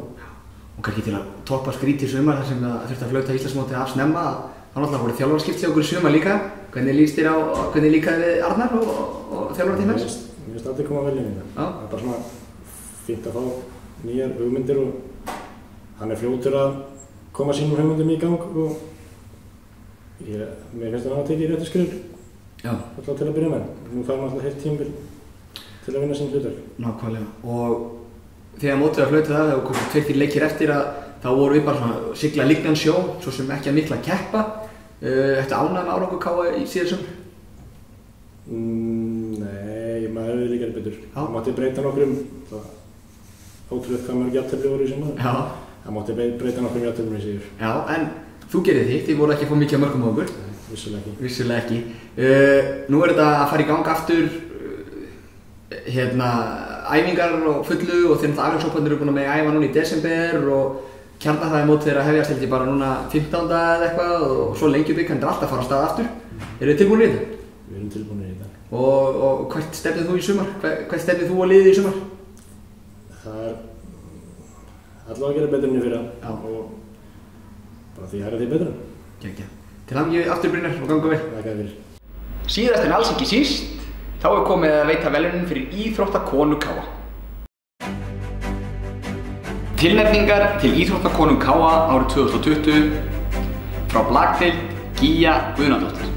Og kannski til að toppa skrítið sumar þar sem það þurfti að flauta Íslandsmótið af snemma. Þá náttúrulega voru þjálfaraskipti hjá okkur í sumar líka. Hvernig líst þér á, hvernig líkaði við Arnar og þjálfarateymið? Mér finnst allir koma vel inn í þetta. Það er bara svona fínt að fá nýjar hugmyndir og hann er fljótur að koma sínum hugmyndum í gang og mér finnst hann að tekið réttu skref. Alltaf til að byrja með. Nú fær maður alltaf heilt tímabil til að vinna sín hlutverk. Nákvæmlega. Og þegar mótið að flauta það og komum 2-3 leikir eftir þá vorum við bara svona sigla líknan sjó, svo sem ekki að mikla keppa. Ertu ánægður með árangur KA í síðar sumar? Nei, maður hefði líka betur. Það mátti breyta nokkrum, ótrúlegt hvað mörg jafntefli voru í sumar. Það mátti breyta nokkrum jafnteflum í síður. Já, en þú gerir þitt, þið voru ekki að fá mikið af mörgum á okkur. Vissulega ekki. Nú er þetta að fara í gang aftur, æfingar og fullu og þeir afreksóparnir eru búin að æfa núna í desember og kjarnafæðimótið er að hefjast held ég bara núna 15. eða eitthvað og svo Lengjubikar er alltaf að fara af stað aftur. Eru þið tilbúinir í þetta? Við erum tilbúinir í þetta. Og hvert stefnir þú í sumar? Hvert stefnir þú og liðið í sumar? Það er allavega að gera betur enn í fyrra og bara því að því betra. Geggjað. Til hamingju aftur Brynjar og ganga vel. Þakka þér fyrir. Síðast en alls ekki síst, þá er komið að veita verðlaunin fyrir íþróttakonu KA. Tilnefningar til íþróttakonu KA árið 2020 frá blakdeild Gígja Guðnadóttir.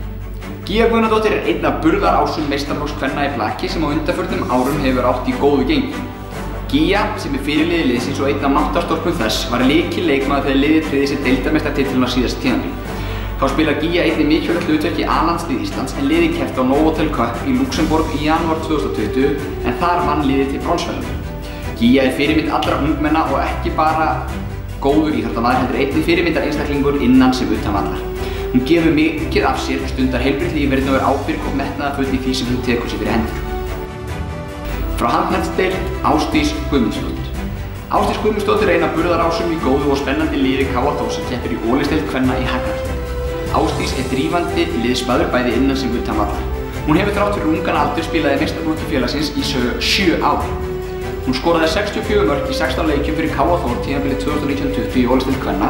Gígja Guðnadóttir er einn af burðarásum meistaraflokks-kvenna í blaki sem á undanförnum árum hefur átt í góðu gengi. Gígja, sem er fyrirliði liðsins og einn af máttarstólpum þess, var lykilleikmaður þegar liðið tryggði sér deildarmeistaratitilinn á síðasta tímabili. Þá spilar Gígja einnig mikilvægt hlutverk í A-landslið Íslands en liðið keppti á Novotel Cup í Luxemborg í janúar 2020 en þar vann liðið til bronsverðlauna. Gígja er fyrirmynd allra ungmenna og ekki bara góður íþróttamaður heldur einnig fyrirmyndar einstaklingur innan sem utan vallar. Hún gefur mikið af sér, stundar heilbrigt lífverðin og er ábyrg og metnaðarfull í því sem hún tekur sér fyrir hendur. Frá handknattleild Ásdís Guðmundsdóttir. Ásdís Guðmundsdóttir er ein af burðarásum í góðu og spennandi liði KA Þórs sem keppir í Ólisteild kvenna í handknattleik. Ásdís er drífandi liðsmaður bæði innan sem utan vallar. Hún hefur þrátt fyrir ungan aldur spilaði meistaraflokki félagsins í 7 ár. Hún skoraði 64 mörk í 16 leikjum fyrir KA Þór tímabilið 2019-20 í Ólisteild kvenna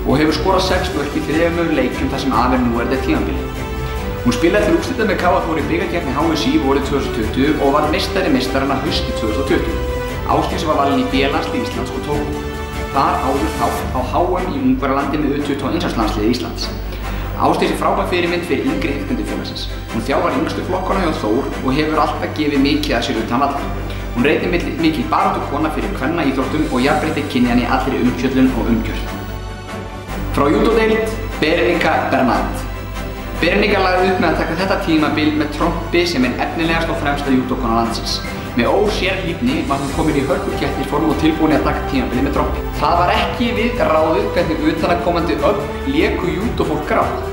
og hefur skorað 6 mörk í 3 leikjum þar sem af er nú þetta tímabilið. Hún spilaði til úrslita með KA Þór í bikarkeppni HSÍ vorið 2020 og var meistari meistaranna haustið 2020. Ásdís var valin í B-landslið Íslands og tók þar áður þátt á HM í Ungverjalandi með U21 landsliði Íslands. Ásdís frábær fyrirmynd fyrir yngri iðkendur félagsins. Hún þjálfar yngstu flokkana hjá Þór og hefur alltaf gefið mikið að sér utan vallar. Hún reynir mikil baráttukona fyrir kvennaíþróttum og jafnrétti kynjanna í allri umfjöllun og umgjörð. Frá júdódeild, Berenika Bernat. Berenika lagði upp með að taka þetta tímabil með trompi sem efnilegast og fremsta júdókona landsins. Með ósérhlífni var hún komin í hörkukeppnisform og tilbúin að taka tímabilið með trompi. Það var ekki við ráðið hvernig utanaðkomandi öfl léku júdófólk grátt.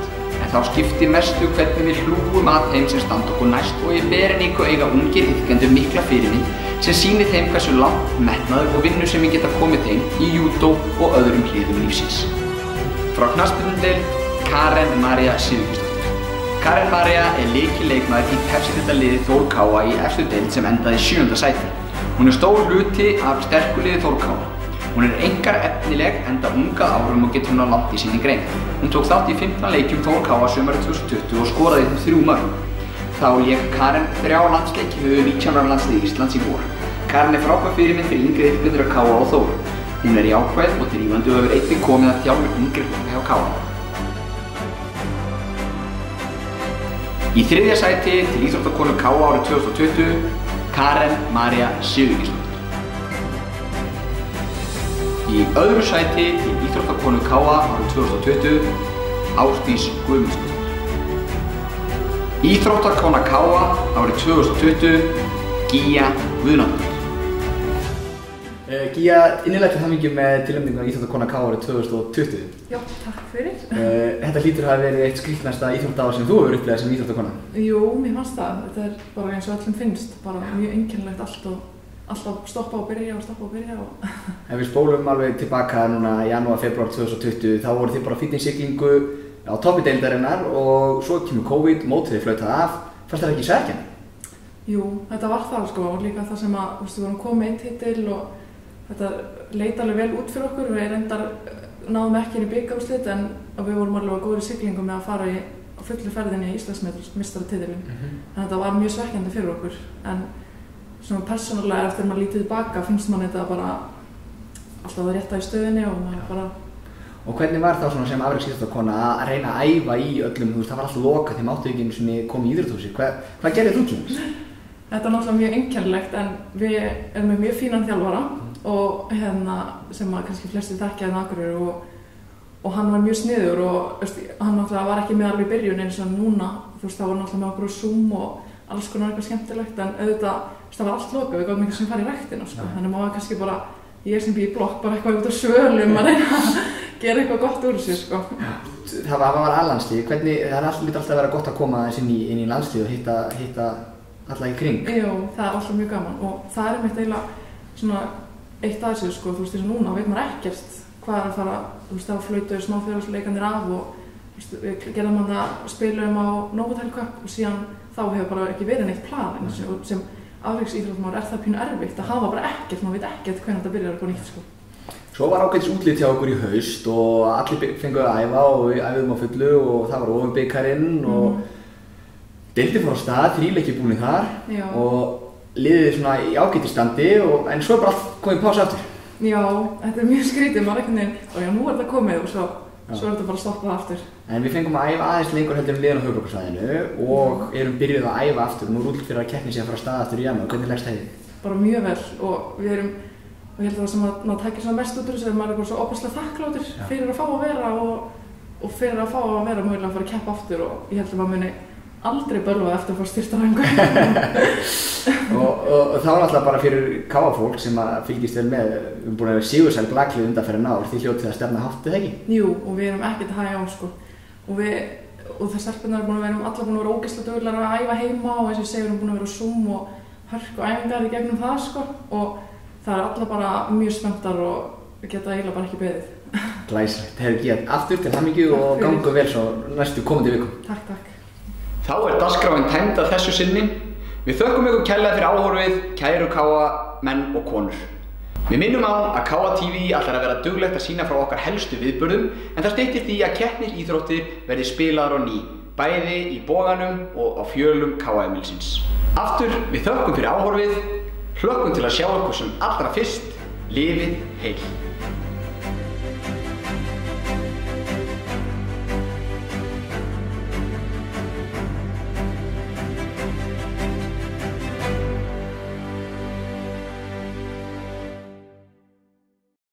En þá skipti mestu hvernig við hlúum að þeim sem standa okkur næst og í Bereniku eiga ungir iðkendur mikla fyrirmynd sem sýnir þeim hversu langt metnaður og vinnusemi geta komið þeim í júdó og öðrum hliðum lífsins. Frá knattspyrnudeild, Karen María Sigurgeirsdóttir. Karen María lykilleikmaður í Pepsi-deildarliði Þór KA í efstu deild sem endaði í 7. sæti. Hún stór hluti af sterku liði Þór KA. Hún einkar efnileg enda unga árum og getur hún á langt í sinni grein. Hún tók þátt í 15 leikjum Þór KA sumarið 2020 og skoraði 3 mörk. Þá lék Karen 3 landsleiki með 19 ára landsliði Íslands í vor. Karen frábær fyrirmynd fyrir yngri iðkendur KA og Þór. Hún jákvæð og drífandi og hefur einnig komið að þjálfa yngri flokka hjá KA. Í 3. sæti til íþróttakonu KA árið 2020, Karen María Sigurgeirsdóttir. Í 2. sæti til íþróttakonu KA árið 2020, Ásdís Guðmundsdóttir. Íþróttakona KA árið 2020, Gíja Guðnadóttir. Gíja, innilega til hamingju með tilnefninguna íþróttakona KA árið 2020. Já, takk fyrir. Þetta hlýtur að hafa verið eitt skrítnasta íþróttaár sem þú hefur upplegað sem íþróttakona. Jú, mér fannst það. Þetta bara eins og öllum finnst. Bara mjög einkennilegt allt og alltaf stoppa og byrja og stoppa og byrja og... Ef við spólum alveg tilbaka núna í janúar, febrúar 2020 þá voru þið bara fitnesssiglingu á toppi deildarinnar og svo kemur COVID, mótið þið flautað af. Fannst það ekki svekkjandi? Jú, þetta var það sko og líka það sem að við vorum komið einn titil og þetta leit alveg vel út fyrir okkur. Við reyndar náðum ekki inn í bikarúrslit en við vorum alveg á góðri siglingu með að fara á fullu ferðinni í Íslandsmeistaratitilinn. En þetta var mjög svekkjandi fyrir okkur. En svona persónulega eftir maður lítið tilbaka finnst mann þetta bara alltaf að rétta í stöðinni og maður bara... Og hvernig var það svona sem afreksíþróttakona að reyna að æfa í öllum, þú veist, það var alltaf lokað þegar máttu ekki einu sinni koma í íþróttahúsið. Hvað gerðir þú til þess? Þetta er náttúrulega mjög einkennilegt en við erum með mjög fínan þjálfara og sem að kannski flestir þekkja hérna Akureyri og hann var mjög sniður og hann náttúrulega var ekki með alveg í byrjun eins og núna, þú veist, það var náttúrulega með okkur á Zoom og alls konar eitthvað skemmtilegt en auðvitað, það var allt lokað, við gáðum ekki sem farið í ræktina sko. Þannig maður var kannski bara, ég sem bý í blokk, bara eitthvað út á svölum að reyna að gera eitthvað gott úr þessu sko. Það var allandslið, hvernig, það lítur alltaf að vera gott að koma aðeins inn í landslið og hitta alla í kring? Jú, það er alltaf mjög gaman og það er einmitt eiginlega svona eitt af þessu sko, þú veist eins og núna veit maður ekkert hvað er að fara, þú veist þá flautuðu smáþjóðarsleikarnir af og við gerðum hann að spilum á Novotel Cup og síðan þá hefur bara ekki verið neitt plan sem afreksíþróttamaður er það pínu erfitt að hafa bara ekkert, maður veit ekkert hvernig þetta byrjar upp á nýtt sko. Svo var ágætis útlit hjá okkur í haust og allir fenguðu að æfa og við æfðum á fullu og það var ofurbikarinn og deildin fór á stað, 3 leikir búnir þar og liðið svona í ágætisstandi en svo er bara allt komið pásu aftur. Já, þetta er mjög skrítið, maður einhvern veginn og já, nú er þetta komið og svo er þetta bara stoppað aftur. En við fengum að æfa aðeins lengur heldur liðin á höfuðborgarsvæðinu og erum byrjuð að æfa aftur og nú er útlit fyrir að keppnin sé að fara af stað aftur í janúar. Hvernig leggst það í þig? Bara mjög vel og við erum, og ég held að það sem maður tækir svona mest út úr þessu er maður er bara svo óbærslega þakklátur fyrir að fá að vera og fyrir að fá að vera mögulega að fara að keppa aftur og ég held að maður muni aldrei bölvað eftir að fá styrktaræfingu. og þá er alltaf bara fyrir KA-fólk sem fylgist vel með, við erum búin að vera sigursæl glaglið undanferðin ár, þið hljótið að stefna hátt eða ekki? Jú, og við erum ekkert að hægja á sko. Og það stelpurnar er allar búin að vera ógeðslega duglegar að æfa heima og eins og ég segi við erum búin að vera á Zoom og hörku æfingar í gegnum það sko. Og það er allar bara mjög spenntar og við geta eiginlega bara ekki beðið. Glæsilegt, hefur gefið aftur til hamingju og gangu vel svo næstu komandi vikum. Takk. Þá er dagskráin tæmd að þessu sinni. Við þökkum ykkur kærlega fyrir áhorfið, kæru KA-menn og konur. Við minnum á að KA TV ætlar að vera duglegt að sýna frá okkar helstu viðburðum en það styttir því að keppnisíþróttir verði spilaðar á ný, bæði í boganum og á fjölum KA-heimilisins. Aftur, við þökkum fyrir áhorfið, hlökkum til að sjá ykkur sem allra fyrst, lifið heil.